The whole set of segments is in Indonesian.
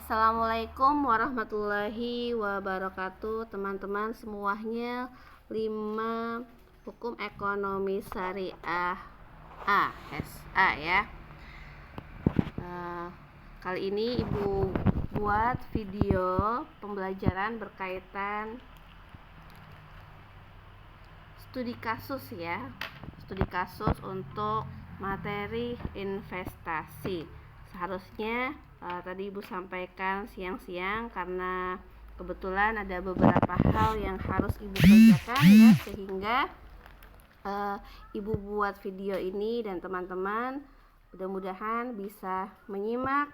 Assalamualaikum warahmatullahi wabarakatuh, teman-teman semuanya. 5 Hukum Ekonomi Syariah A, SA ya. Kali ini Ibu buat video pembelajaran berkaitan studi kasus ya. Studi kasus untuk materi investasi. Seharusnya tadi Ibu sampaikan siang-siang karena kebetulan ada beberapa hal yang harus Ibu kerjakan ya, sehingga Ibu buat video ini dan teman-teman mudah-mudahan bisa menyimak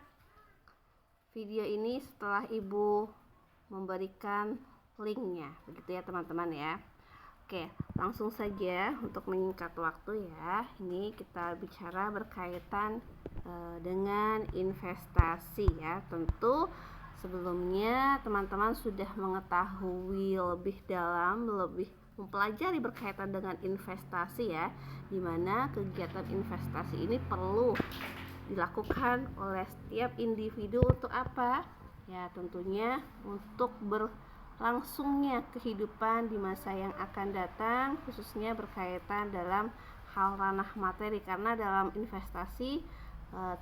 video ini setelah Ibu memberikan linknya, begitu ya teman-teman ya. Oke, langsung saja untuk menyingkat waktu ya. Ini kita bicara berkaitan dengan investasi ya. Tentu sebelumnya teman-teman sudah mengetahui lebih dalam, lebih mempelajari berkaitan dengan investasi ya, dimana kegiatan investasi ini perlu dilakukan oleh setiap individu untuk apa? Ya tentunya untuk berlangsungnya kehidupan di masa yang akan datang, khususnya berkaitan dalam hal ranah materi, karena dalam investasi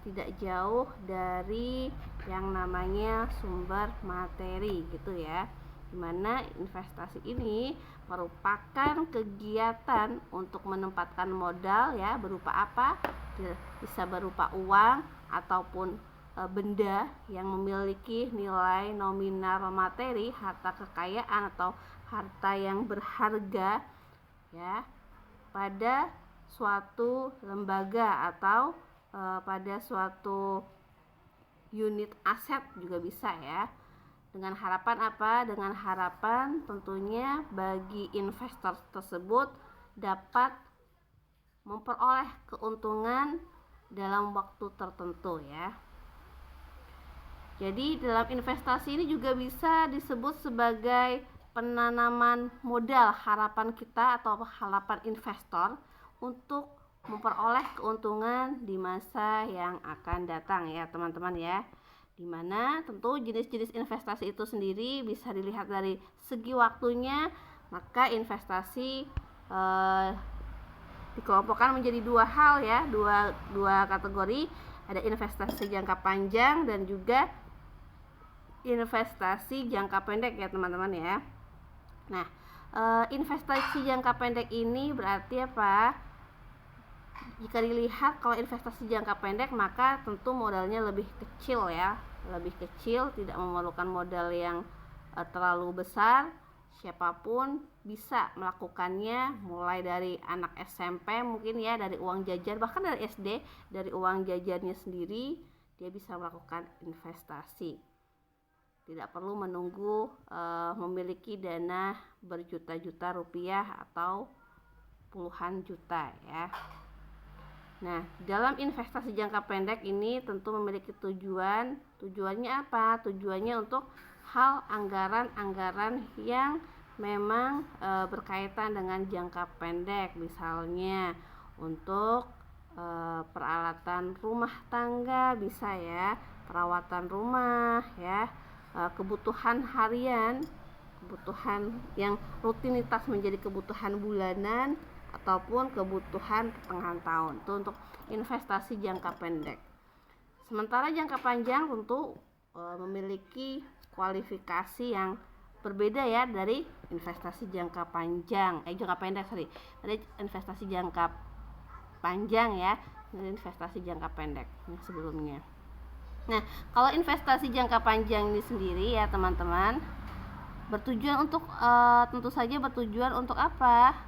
tidak jauh dari yang namanya sumber materi gitu ya, dimana investasi ini merupakan kegiatan untuk menempatkan modal ya, berupa apa? Bisa berupa uang ataupun benda yang memiliki nilai nominal materi, harta kekayaan atau harta yang berharga ya, pada suatu lembaga atau pada suatu unit aset juga bisa ya. Dengan harapan apa? Dengan harapan tentunya bagi investor tersebut dapat memperoleh keuntungan dalam waktu tertentu ya. Jadi dalam investasi ini juga bisa disebut sebagai penanaman modal, harapan kita atau harapan investor untuk memperoleh keuntungan di masa yang akan datang ya teman-teman ya. Dimana tentu jenis-jenis investasi itu sendiri bisa dilihat dari segi waktunya. Maka investasi dikelompokkan menjadi dua hal ya, dua kategori. Ada investasi jangka panjang dan juga investasi jangka pendek ya teman-teman ya. Nah, investasi jangka pendek ini berarti apa? Jika dilihat kalau investasi jangka pendek maka tentu modalnya lebih kecil ya, lebih kecil, tidak memerlukan modal yang terlalu besar. Siapapun bisa melakukannya, mulai dari anak SMP mungkin ya, dari uang jajan, bahkan dari SD, dari uang jajannya sendiri dia bisa melakukan investasi. Tidak perlu menunggu memiliki dana berjuta-juta rupiah atau puluhan juta ya. Nah, dalam investasi jangka pendek ini tentu memiliki tujuan. Tujuannya apa? Tujuannya untuk hal anggaran-anggaran yang memang berkaitan dengan jangka pendek. Misalnya untuk peralatan rumah tangga bisa ya, perawatan rumah ya, kebutuhan harian, kebutuhan yang rutinitas menjadi kebutuhan bulanan, ataupun kebutuhan pertengahan tahun. Itu untuk investasi jangka pendek. Sementara jangka panjang tentu memiliki kualifikasi yang berbeda ya dari investasi jangka panjang, jangka pendek dari investasi jangka panjang ya, dari investasi jangka pendek yang sebelumnya. Nah, kalau investasi jangka panjang ini sendiri ya teman-teman, bertujuan untuk tentu saja bertujuan untuk apa?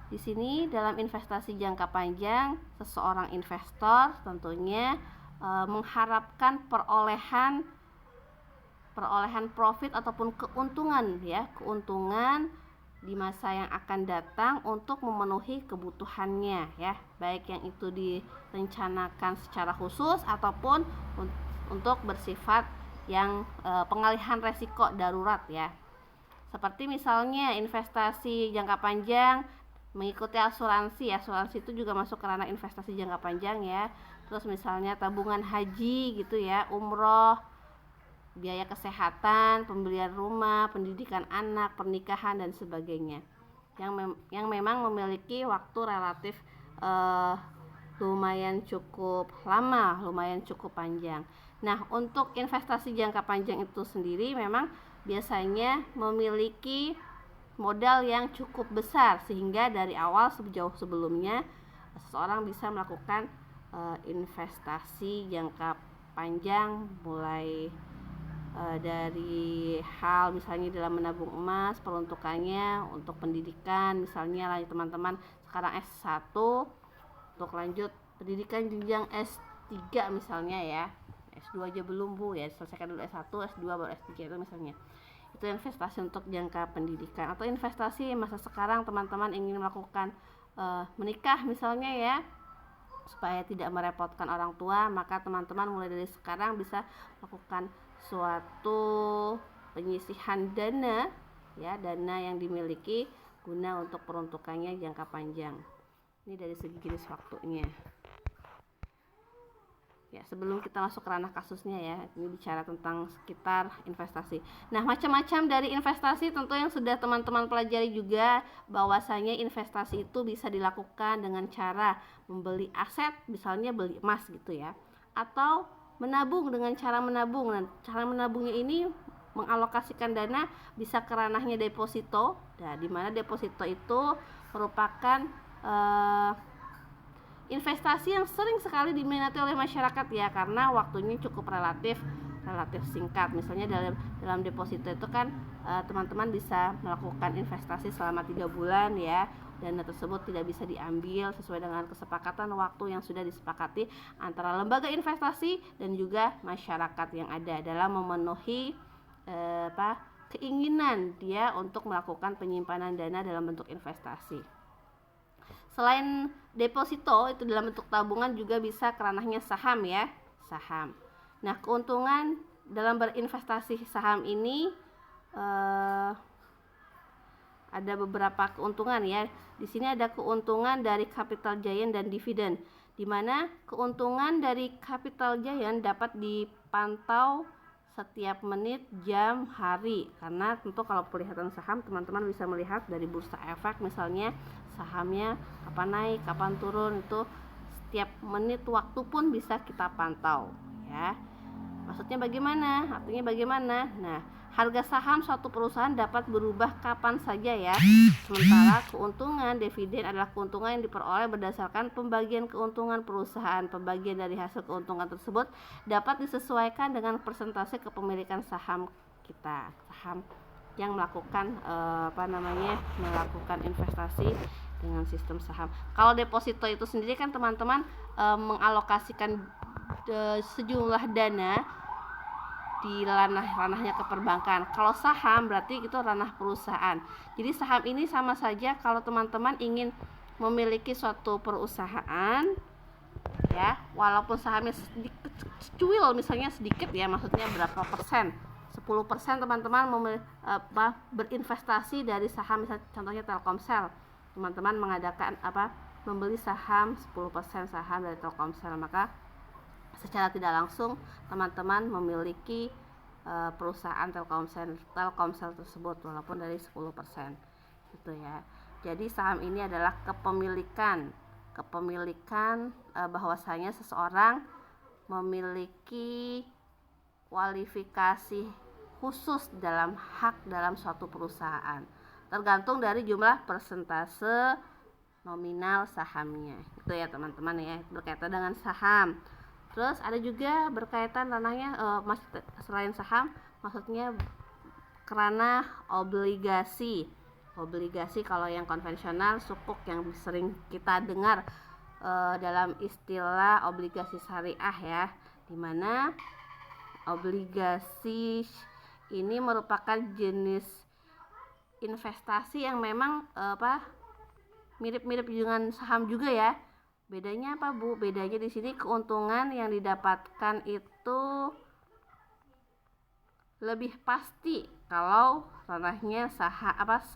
Di sini dalam investasi jangka panjang, seseorang investor tentunya mengharapkan perolehan profit ataupun keuntungan ya, keuntungan di masa yang akan datang untuk memenuhi kebutuhannya ya, baik yang itu direncanakan secara khusus ataupun untuk bersifat yang pengalihan resiko darurat ya. Seperti misalnya investasi jangka panjang mengikuti asuransi itu juga masuk ke ranah investasi jangka panjang ya. Terus misalnya tabungan haji gitu ya, umroh, biaya kesehatan, pembelian rumah, pendidikan anak, pernikahan dan sebagainya. Yang memang memiliki waktu relatif lumayan cukup lama, lumayan cukup panjang. Nah, untuk investasi jangka panjang itu sendiri memang biasanya memiliki modal yang cukup besar, sehingga dari awal jauh sebelumnya seseorang bisa melakukan investasi jangka panjang, mulai dari hal misalnya dalam menabung emas, peruntukannya untuk pendidikan, misalnya lah teman-teman sekarang S1 untuk lanjut pendidikan jenjang S3 misalnya ya, S2 aja belum Bu ya, selesaikan dulu S1, S2 baru S3 itu misalnya. Itu investasi untuk jangka pendidikan. Atau investasi masa sekarang teman-teman ingin melakukan menikah misalnya ya, supaya tidak merepotkan orang tua, maka teman-teman mulai dari sekarang bisa melakukan suatu penyisihan dana ya, dana yang dimiliki guna untuk peruntukannya jangka panjang. Ini dari segi jenis waktunya. Ya, sebelum kita masuk ke ranah kasusnya ya, ini bicara tentang sekitar investasi. Nah, macam-macam dari investasi tentu yang sudah teman-teman pelajari juga, bahwasanya investasi itu bisa dilakukan dengan cara membeli aset, misalnya beli emas gitu ya, atau menabung dengan cara menabung. Dan cara menabungnya ini mengalokasikan dana bisa ke ranahnya deposito. Nah, di mana deposito itu merupakan investasi yang sering sekali diminati oleh masyarakat ya, karena waktunya cukup relatif singkat. Misalnya dalam deposito itu kan teman-teman bisa melakukan investasi selama 3 bulan ya. Dana tersebut tidak bisa diambil sesuai dengan kesepakatan waktu yang sudah disepakati antara lembaga investasi dan juga masyarakat yang ada dalam memenuhi keinginan dia untuk melakukan penyimpanan dana dalam bentuk investasi. Selain deposito itu dalam bentuk tabungan, juga bisa ke ranahnya saham ya, saham. Nah, keuntungan dalam berinvestasi saham ini ada beberapa keuntungan ya. Di sini ada keuntungan dari capital gain dan dividen, di mana keuntungan dari capital gain dapat dipantau setiap menit, jam, hari. Karena tentu kalau pelihatan saham teman-teman bisa melihat dari bursa efek misalnya, sahamnya kapan naik, kapan turun, itu setiap menit waktu pun bisa kita pantau ya. Maksudnya bagaimana? Artinya bagaimana? Nah, harga saham suatu perusahaan dapat berubah kapan saja ya. Sementara keuntungan dividen adalah keuntungan yang diperoleh berdasarkan pembagian keuntungan perusahaan. Pembagian dari hasil keuntungan tersebut dapat disesuaikan dengan persentase kepemilikan saham kita. Saham yang melakukan melakukan investasi dengan sistem saham. Kalau deposito itu sendiri kan teman-teman mengalokasikan sejumlah dana di ranahnya ke perbankan. Kalau saham berarti itu ranah perusahaan. Jadi saham ini sama saja kalau teman-teman ingin memiliki suatu perusahaan ya, walaupun sahamnya sedikit cuil misalnya sedikit ya, maksudnya berapa persen, 10% teman-teman berinvestasi dari saham, misalnya contohnya Telkomsel, teman-teman mengadakan membeli saham 10% saham dari Telkomsel, maka secara tidak langsung teman-teman memiliki perusahaan Telkomsel tersebut walaupun dari 10% gitu ya. Jadi saham ini adalah kepemilikan bahwasanya seseorang memiliki kualifikasi khusus dalam hak dalam suatu perusahaan, tergantung dari jumlah persentase nominal sahamnya. Itu ya teman-teman ya, berkaitan dengan saham. Terus ada juga berkaitan ranahnya selain saham, maksudnya kerana obligasi. Obligasi kalau yang konvensional sukuk yang sering kita dengar dalam istilah obligasi syariah ya, dimana obligasi ini merupakan jenis investasi yang memang mirip-mirip dengan saham juga ya. Bedanya apa Bu? Bedanya di sini keuntungan yang didapatkan itu lebih pasti kalau ranahnya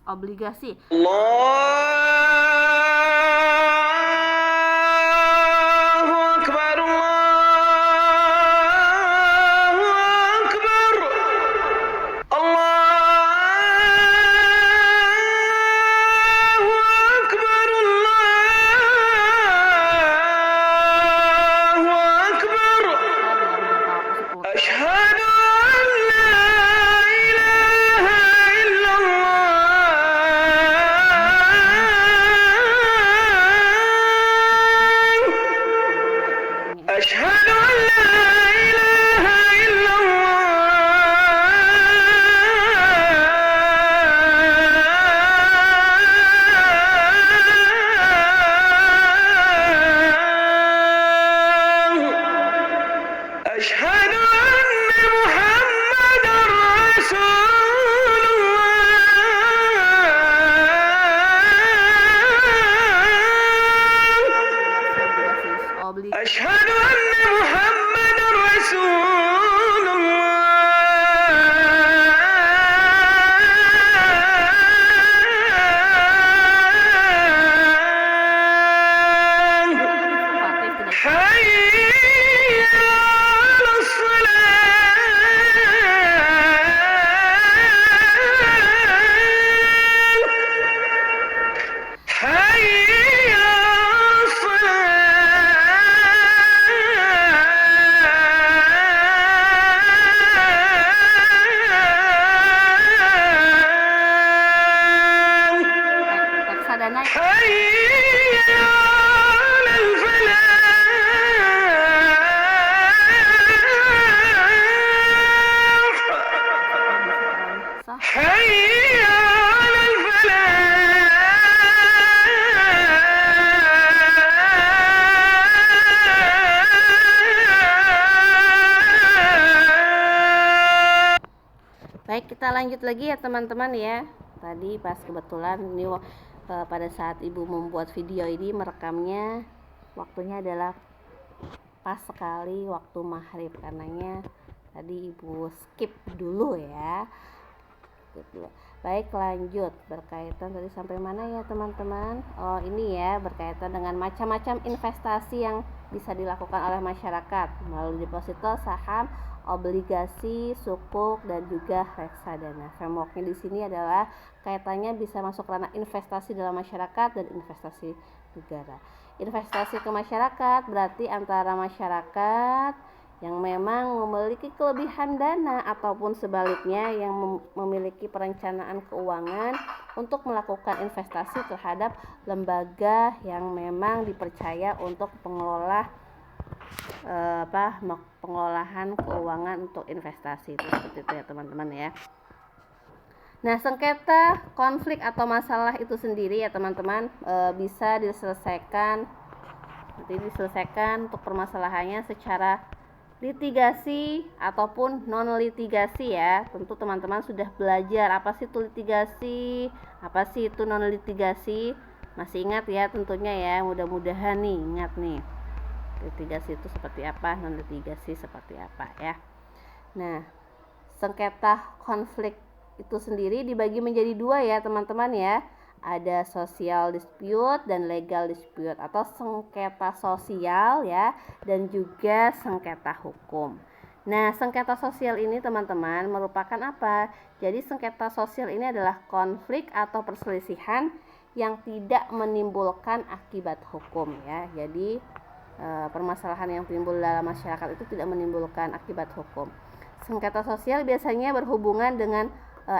obligasi. Allahu Akbar, Allahu Akbar. أشهد أن محمدا رسول الله أشهد أن محمدا رسول الله حي على الصلاة حي على الصلاة حي على الفلاح حي على الفلاح. Baik, kita lanjut lagi ya teman-teman ya. Tadi pas kebetulan ini pada saat ibu membuat video ini merekamnya waktunya adalah pas sekali waktu maghrib, karenanya tadi ibu skip dulu ya. Baik, lanjut berkaitan tadi sampai mana ya teman-teman? Oh, ini ya berkaitan dengan macam-macam investasi yang bisa dilakukan oleh masyarakat melalui deposito, saham, obligasi, sukuk, dan juga reksadana. Frameworknya di sini adalah kaitannya bisa masuk ranah investasi dalam masyarakat dan investasi negara. Investasi ke masyarakat berarti antara masyarakat yang memang memiliki kelebihan dana ataupun sebaliknya yang memiliki perencanaan keuangan untuk melakukan investasi terhadap lembaga yang memang dipercaya untuk pengelola pengelolaan keuangan untuk investasi. Itu seperti itu ya teman-teman ya. Nah, sengketa, konflik atau masalah itu sendiri ya teman-teman bisa diselesaikan untuk permasalahannya secara litigasi ataupun non litigasi ya. Tentu teman-teman sudah belajar apa sih itu litigasi, apa sih itu non litigasi. Masih ingat ya tentunya ya, mudah-mudahan nih ingat nih. Litigasi itu seperti apa, non litigasi seperti apa ya. Nah, sengketa konflik itu sendiri dibagi menjadi dua ya teman-teman ya. Ada social dispute dan legal dispute atau sengketa sosial ya, dan juga sengketa hukum. Nah, sengketa sosial ini teman-teman merupakan apa? Jadi sengketa sosial ini adalah konflik atau perselisihan yang tidak menimbulkan akibat hukum ya. Jadi permasalahan yang timbul dalam masyarakat itu tidak menimbulkan akibat hukum. Sengketa sosial biasanya berhubungan dengan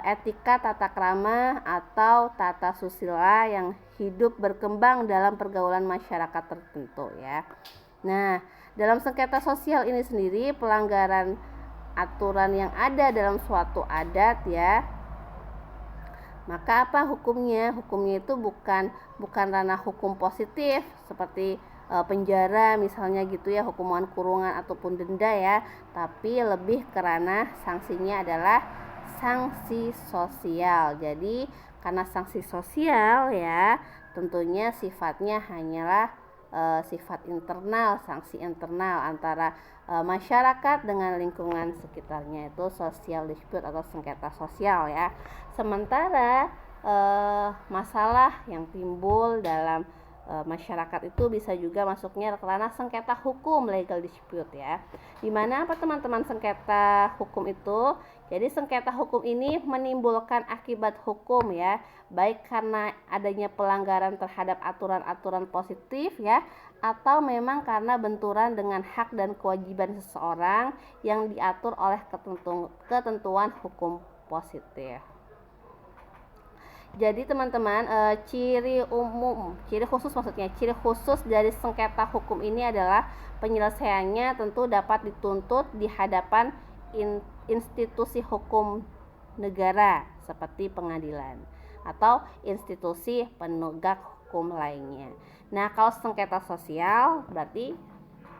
etika tata krama atau tata susila yang hidup berkembang dalam pergaulan masyarakat tertentu ya. Nah, dalam sengketa sosial ini sendiri pelanggaran aturan yang ada dalam suatu adat ya, maka apa hukumnya? Hukumnya itu bukan ranah hukum positif seperti penjara misalnya gitu ya, hukuman kurungan ataupun denda ya, tapi lebih ke ranah sanksinya adalah sanksi sosial. Jadi karena sanksi sosial ya, tentunya sifatnya hanyalah sifat internal, sanksi internal antara masyarakat dengan lingkungan sekitarnya, itu social dispute atau sengketa sosial ya. Sementara masalah yang timbul dalam masyarakat itu bisa juga masuknya ke ranah sengketa hukum, legal dispute ya. Dimana apa teman-teman sengketa hukum itu? Jadi sengketa hukum ini menimbulkan akibat hukum ya, baik karena adanya pelanggaran terhadap aturan-aturan positif ya, atau memang karena benturan dengan hak dan kewajiban seseorang yang diatur oleh ketentuan hukum positif. Jadi teman-teman, ciri khusus dari sengketa hukum ini adalah penyelesaiannya tentu dapat dituntut di hadapan institusi hukum negara seperti pengadilan atau institusi penegak hukum lainnya. Nah, kalau sengketa sosial berarti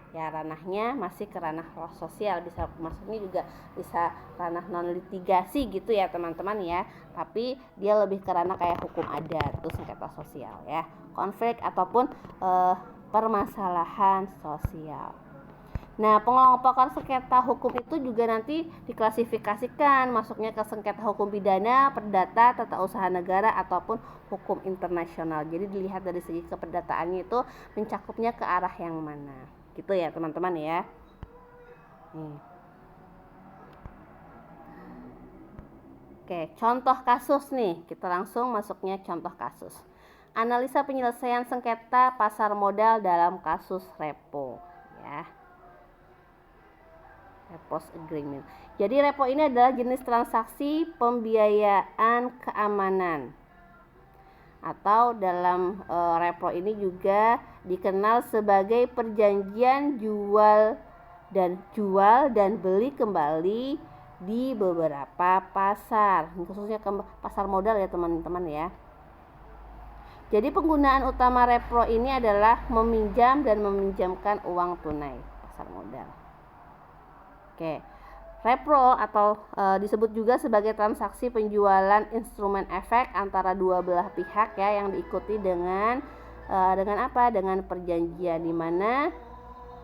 ya ranahnya masih ke ranah sosial, bisa masuknya juga bisa ranah non litigasi gitu ya teman-teman ya, tapi dia lebih ke ranah kayak hukum adat, itu sengketa sosial ya, konflik ataupun permasalahan sosial. Nah, pengelompokan sengketa hukum itu juga nanti diklasifikasikan masuknya ke sengketa hukum pidana, perdata, tata usaha negara ataupun hukum internasional. Jadi dilihat dari segi keperdataannya itu mencakupnya ke arah yang mana. Gitu ya teman-teman ya. Oke, contoh kasus nih, kita langsung masuknya contoh kasus. Analisa penyelesaian sengketa pasar modal dalam kasus repo ya. Repos agreement. Jadi repo ini adalah jenis transaksi pembiayaan keamanan. Atau dalam repo ini juga dikenal sebagai perjanjian jual dan beli kembali di beberapa pasar, khususnya ke pasar modal ya teman-teman ya. Jadi penggunaan utama repo ini adalah meminjam dan meminjamkan uang tunai, pasar modal. Oke. Repro atau disebut juga sebagai transaksi penjualan instrumen efek antara dua belah pihak ya, yang diikuti dengan apa? Dengan perjanjian di mana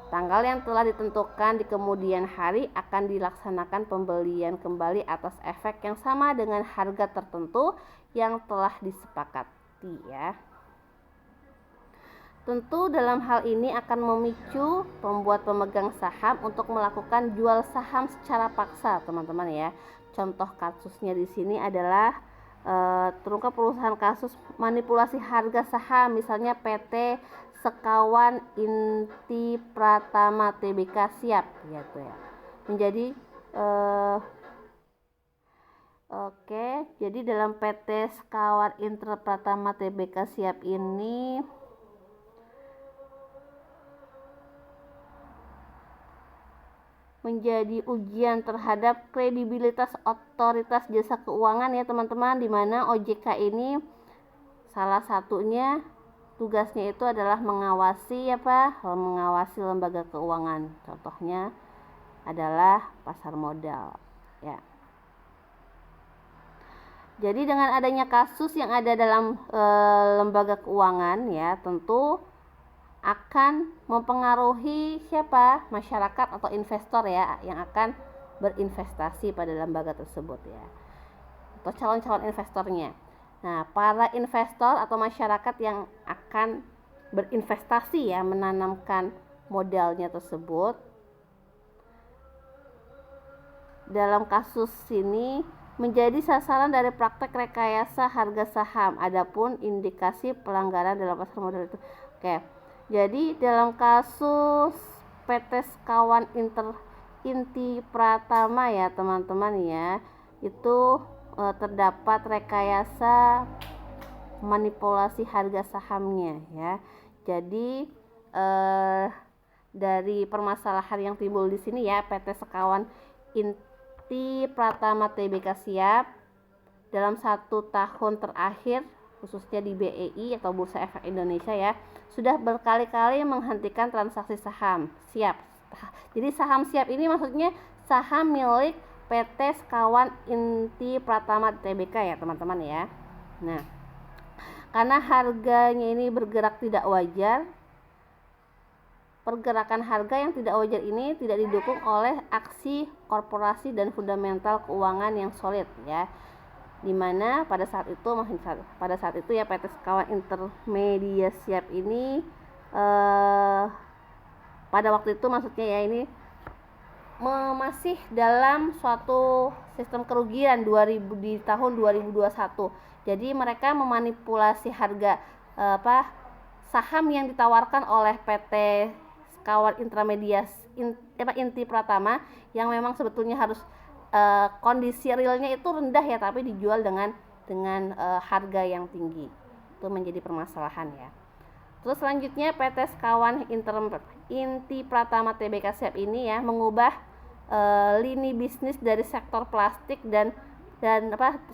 tanggal yang telah ditentukan di kemudian hari akan dilaksanakan pembelian kembali atas efek yang sama dengan harga tertentu yang telah disepakati ya. Tentu dalam hal ini akan memicu pembuat pemegang saham untuk melakukan jual saham secara paksa, teman-teman ya. Contoh kasusnya di sini adalah terungkap perusahaan kasus manipulasi harga saham, misalnya PT Sekawan Inti Pratama Tbk Siap, gitu ya. Menjadi jadi dalam PT Sekawan Inti Pratama Tbk Siap ini menjadi ujian terhadap kredibilitas otoritas jasa keuangan ya teman-teman, di mana OJK ini salah satunya tugasnya itu adalah mengawasi mengawasi lembaga keuangan. Contohnya adalah pasar modal ya. Jadi dengan adanya kasus yang ada dalam lembaga keuangan ya, tentu akan mempengaruhi masyarakat atau investor ya, yang akan berinvestasi pada lembaga tersebut ya, atau calon-calon investornya. Nah, para investor atau masyarakat yang akan berinvestasi ya, menanamkan modalnya tersebut, dalam kasus ini menjadi sasaran dari praktek rekayasa harga saham. Adapun indikasi pelanggaran dalam pasar modal itu. Jadi dalam kasus PT Sekawan Inti Pratama ya teman-teman ya, itu terdapat rekayasa manipulasi harga sahamnya ya. Jadi dari permasalahan yang timbul di sini ya, PT Sekawan Inti Pratama Tbk Siap dalam 1 tahun terakhir, khususnya di BEI atau Bursa Efek Indonesia ya, sudah berkali-kali menghentikan transaksi saham siap. Jadi saham siap ini maksudnya saham milik PT Sekawan Inti Pratama Tbk ya teman-teman ya. Nah, karena harganya ini bergerak tidak wajar, pergerakan harga yang tidak wajar ini tidak didukung oleh aksi korporasi dan fundamental keuangan yang solid ya. Dimana pada saat itu ya PT Sekawan Intermedia Siap ini pada waktu itu maksudnya ya, ini masih dalam suatu sistem kerugian di tahun 2021. Jadi mereka memanipulasi harga saham yang ditawarkan oleh PT Sekawan Inti Pratama, yang memang sebetulnya harus kondisi realnya itu rendah ya, tapi dijual dengan dengan harga yang tinggi. Itu menjadi permasalahan ya. Terus selanjutnya PT Sekawan Inti Pratama Tbk Siap ini ya mengubah lini bisnis dari sektor plastik dan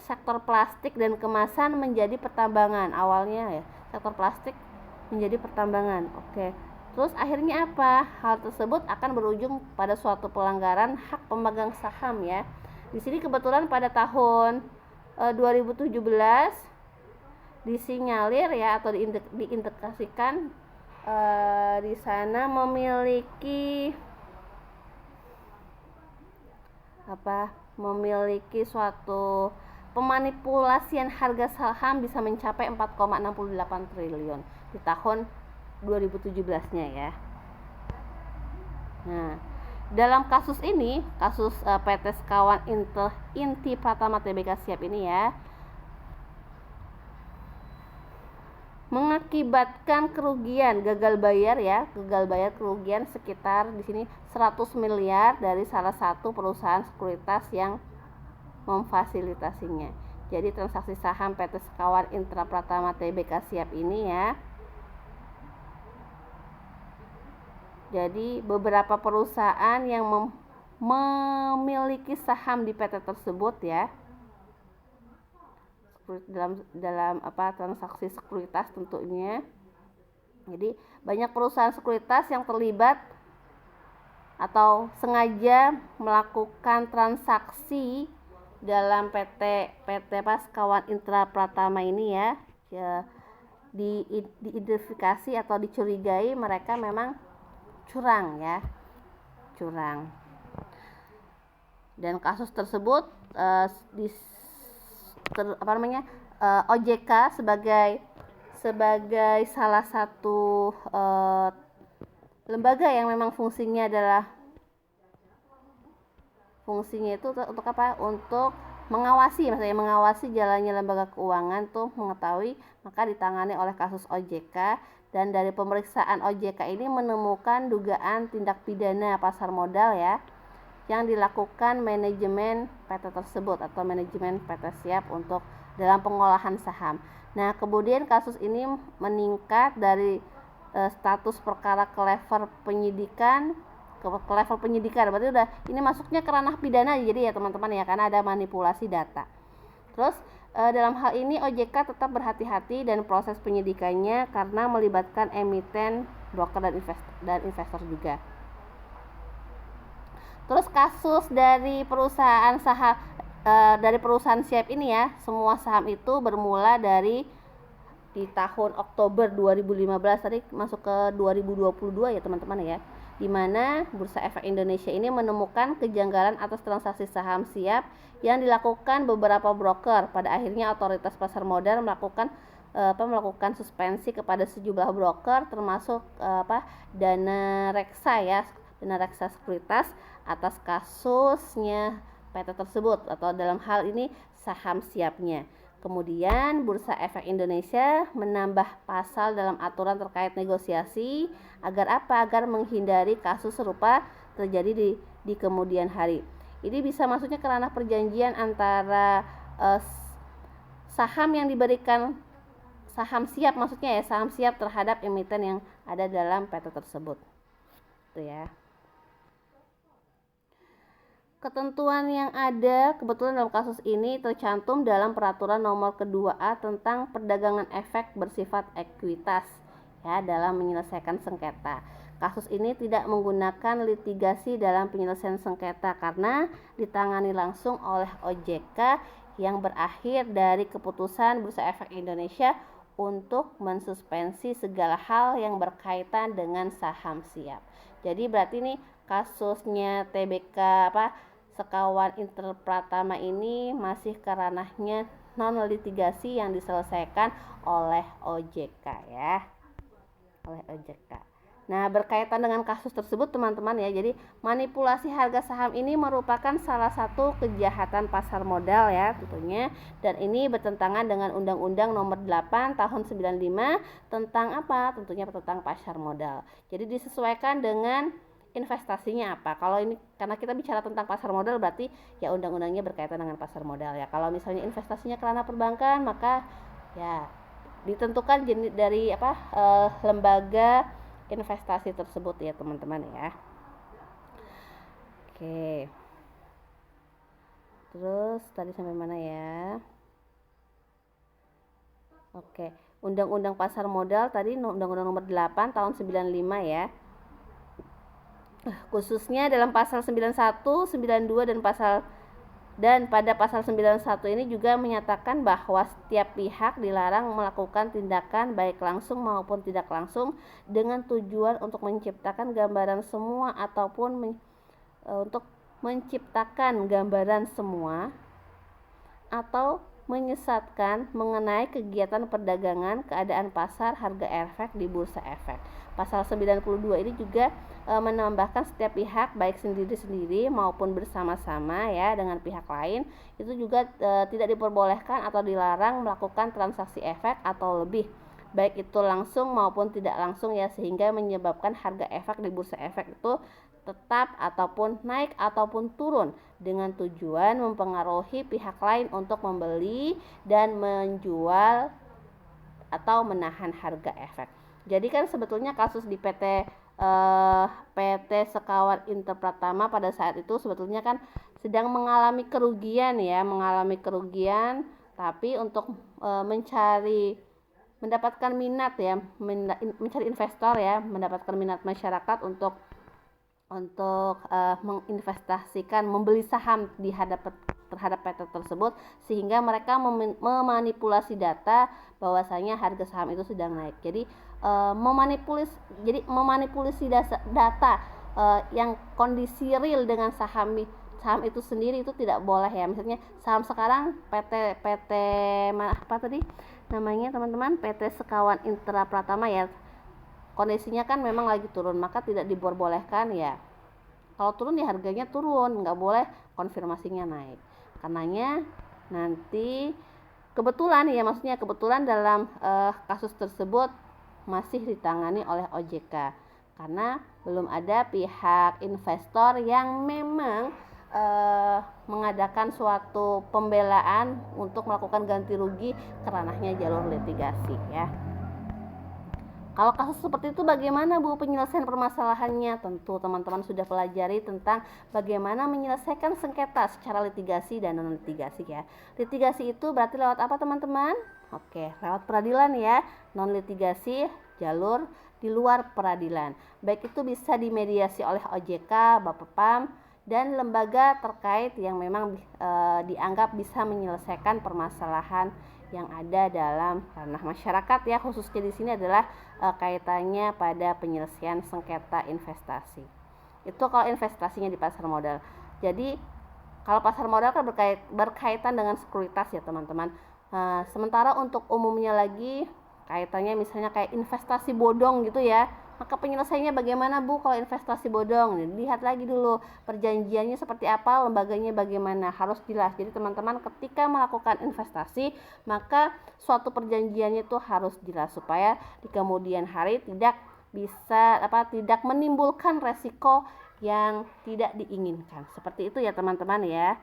sektor plastik dan kemasan menjadi pertambangan. Awalnya ya sektor plastik menjadi pertambangan. Oke. Terus akhirnya apa? Hal tersebut akan berujung pada suatu pelanggaran hak pemegang saham ya. Di sini kebetulan pada tahun 2017 disinyalir ya atau diindikasikan di sana memiliki suatu pemanipulasian harga saham bisa mencapai 4,68 triliun di tahun 2017-nya ya. Nah, dalam kasus ini, kasus PT Sekawan Inti Pratama Tbk Siap ini ya mengakibatkan kerugian gagal bayar kerugian sekitar di sini 100 miliar dari salah satu perusahaan sekuritas yang memfasilitasinya. Jadi transaksi saham PT Sekawan Inti Pratama Tbk Siap ini ya. Jadi beberapa perusahaan yang memiliki saham di PT tersebut ya. Dalam transaksi sekuritas tentunya. Jadi banyak perusahaan sekuritas yang terlibat atau sengaja melakukan transaksi dalam PT Sekawan Inti Pratama ini ya, diidentifikasi atau dicurigai mereka memang curang. Dan kasus tersebut OJK sebagai salah satu lembaga yang memang fungsinya itu untuk apa? Untuk mengawasi jalannya lembaga keuangan tuh mengetahui, maka ditangani oleh kasus OJK. Dan dari pemeriksaan OJK ini menemukan dugaan tindak pidana pasar modal ya yang dilakukan manajemen PT tersebut atau manajemen PT Siap untuk dalam pengolahan saham. Nah, kemudian kasus ini meningkat dari status perkara ke level penyidikan, berarti udah ini masuknya ke ranah pidana jadi ya teman-teman ya, karena ada manipulasi data. Terus dalam hal ini OJK tetap berhati-hati dan proses penyidikannya karena melibatkan emiten, broker dan investor juga. Terus kasus dari perusahaan Siap ini ya, semua saham itu bermula di tahun Oktober 2015 tadi masuk ke 2022 ya teman-teman ya, di mana Bursa Efek Indonesia ini menemukan kejanggalan atas transaksi saham Siap yang dilakukan beberapa broker. Pada akhirnya otoritas pasar modal melakukan suspensi kepada sejumlah broker termasuk Dana Reksa Sekuritas atas kasusnya PT tersebut atau dalam hal ini saham Siapnya. Kemudian Bursa Efek Indonesia menambah pasal dalam aturan terkait negosiasi agar menghindari kasus serupa terjadi di kemudian hari. Ini bisa masuknya ke ranah perjanjian antara saham yang diberikan saham Siap saham Siap terhadap emiten yang ada dalam PT tersebut. Itu ya. Ketentuan yang ada kebetulan dalam kasus ini tercantum dalam peraturan nomor ke-2A tentang perdagangan efek bersifat ekuitas ya dalam menyelesaikan sengketa. Kasus ini tidak menggunakan litigasi dalam penyelesaian sengketa karena ditangani langsung oleh OJK yang berakhir dari keputusan Bursa Efek Indonesia untuk mensuspensi segala hal yang berkaitan dengan saham Siap. Jadi berarti nih kasusnya TBK Sekawan Inti Pratama ini masih ke ranahnya non litigasi yang diselesaikan oleh OJK ya. Oleh OJK. Nah, berkaitan dengan kasus tersebut teman-teman ya. Jadi manipulasi harga saham ini merupakan salah satu kejahatan pasar modal ya tentunya, dan ini bertentangan dengan Undang-Undang Nomor 8 Tahun 95 tentang Tentunya tentang pasar modal. Jadi disesuaikan dengan investasinya apa. Kalau ini karena kita bicara tentang pasar modal berarti ya undang-undangnya berkaitan dengan pasar modal ya. Kalau misalnya investasinya ke ranah perbankan maka ya ditentukan jenis dari lembaga investasi tersebut ya teman-teman ya. Oke. Terus tadi sampai mana ya? Oke, Undang-Undang Pasar Modal tadi Undang-Undang Nomor 8 tahun 95 ya. Khususnya dalam pasal 91, 92 dan pada pasal 91 ini juga menyatakan bahwa setiap pihak dilarang melakukan tindakan baik langsung maupun tidak langsung dengan tujuan untuk menciptakan gambaran semua ataupun untuk menciptakan gambaran semua atau menyesatkan mengenai kegiatan perdagangan, keadaan pasar, harga efek di bursa efek. Pasal 92 ini juga menambahkan setiap pihak baik sendiri-sendiri maupun bersama-sama ya dengan pihak lain itu juga tidak diperbolehkan atau dilarang melakukan transaksi efek atau lebih baik itu langsung maupun tidak langsung ya, sehingga menyebabkan harga efek di bursa efek itu tetap ataupun naik ataupun turun dengan tujuan mempengaruhi pihak lain untuk membeli dan menjual atau menahan harga efek. Jadi kan sebetulnya kasus di PT Sekawan Inter Pratama pada saat itu sebetulnya kan sedang mengalami kerugian ya, tapi untuk mendapatkan minat ya, mencari investor ya, mendapatkan minat masyarakat untuk menginvestasikan, membeli saham terhadap PT tersebut, sehingga mereka memanipulasi data bahwasanya harga saham itu sedang naik. Jadi memanipulasi data yang kondisi real dengan saham itu sendiri itu tidak boleh ya. Misalnya saham sekarang PT apa tadi namanya teman-teman, PT Sekawan Intra Pratama ya, kondisinya kan memang lagi turun, maka tidak diperbolehkan ya. Kalau turun ya harganya turun, nggak boleh konfirmasinya naik. Karenanya nanti kebetulan dalam kasus tersebut masih ditangani oleh OJK karena belum ada pihak investor yang memang mengadakan suatu pembelaan untuk melakukan ganti rugi ke ranahnya jalur litigasi ya. Kalau kasus seperti itu bagaimana Bu penyelesaian permasalahannya? Tentu teman-teman sudah pelajari tentang bagaimana menyelesaikan sengketa secara litigasi dan non litigasi ya. Litigasi itu berarti lewat apa teman-teman? Oke, lewat peradilan ya. Non litigasi jalur di luar peradilan. Baik itu bisa dimediasi oleh OJK, Bapepam dan lembaga terkait yang memang dianggap bisa menyelesaikan permasalahan yang ada dalam ranah masyarakat ya. Khususnya di sini adalah kaitannya pada penyelesaian sengketa investasi. Itu kalau investasinya di pasar modal. Jadi kalau pasar modal kan berkaitan dengan sekuritas ya teman-teman. Sementara untuk umumnya lagi kaitannya misalnya kayak investasi bodong gitu ya. Maka penyelesaiannya bagaimana Bu kalau investasi bodong? Lihat lagi dulu perjanjiannya seperti apa, lembaganya bagaimana, harus jelas. Jadi teman-teman ketika melakukan investasi maka suatu perjanjiannya itu harus jelas supaya di kemudian hari tidak menimbulkan resiko yang tidak diinginkan. Seperti itu ya teman-teman ya.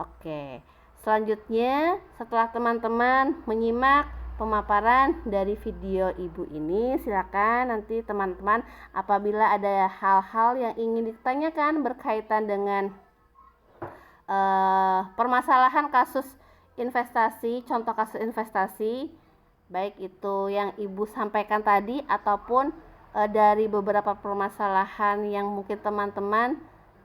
Oke. Selanjutnya setelah teman-teman menyimak pemaparan dari video ibu ini, silakan nanti teman-teman apabila ada hal-hal yang ingin ditanyakan berkaitan dengan permasalahan kasus investasi, contoh kasus investasi, baik itu yang ibu sampaikan tadi ataupun dari beberapa permasalahan yang mungkin teman-teman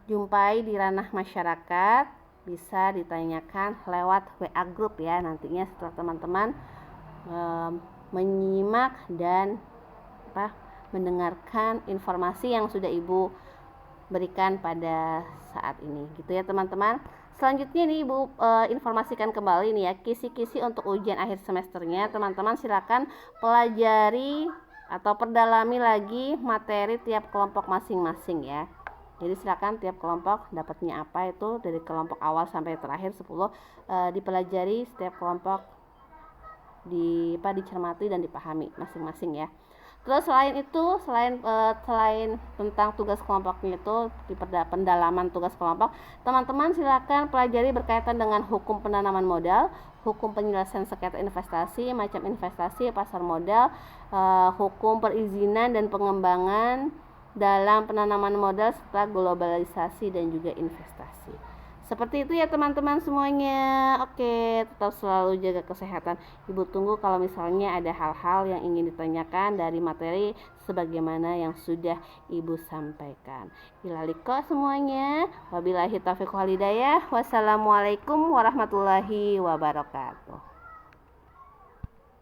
jumpai di ranah masyarakat, bisa ditanyakan lewat WA group ya nantinya setelah teman-teman menyimak dan mendengarkan informasi yang sudah ibu berikan pada saat ini gitu ya teman-teman. Selanjutnya nih ibu informasikan kembali nih ya kisi-kisi untuk ujian akhir semesternya. Teman-teman silakan pelajari atau perdalami lagi materi tiap kelompok masing-masing ya. Jadi silakan tiap kelompok dapatnya apa itu dari kelompok awal sampai terakhir 10 dipelajari setiap kelompok dicermati dan dipahami masing-masing ya. Terus selain tentang tugas kelompoknya itu di pendalaman tugas kelompok, teman-teman silakan pelajari berkaitan dengan hukum penanaman modal, hukum penyelesaian sengketa investasi, macam investasi, pasar modal, hukum perizinan dan pengembangan dalam penanaman modal serta globalisasi dan juga investasi. Seperti itu ya teman-teman semuanya. Oke, tetap selalu jaga kesehatan. Ibu tunggu kalau misalnya ada hal-hal yang ingin ditanyakan dari materi sebagaimana yang sudah Ibu sampaikan. Ilaliko semuanya. Wabillahi taufiq wal hidayah. Wassalamualaikum warahmatullahi wabarakatuh.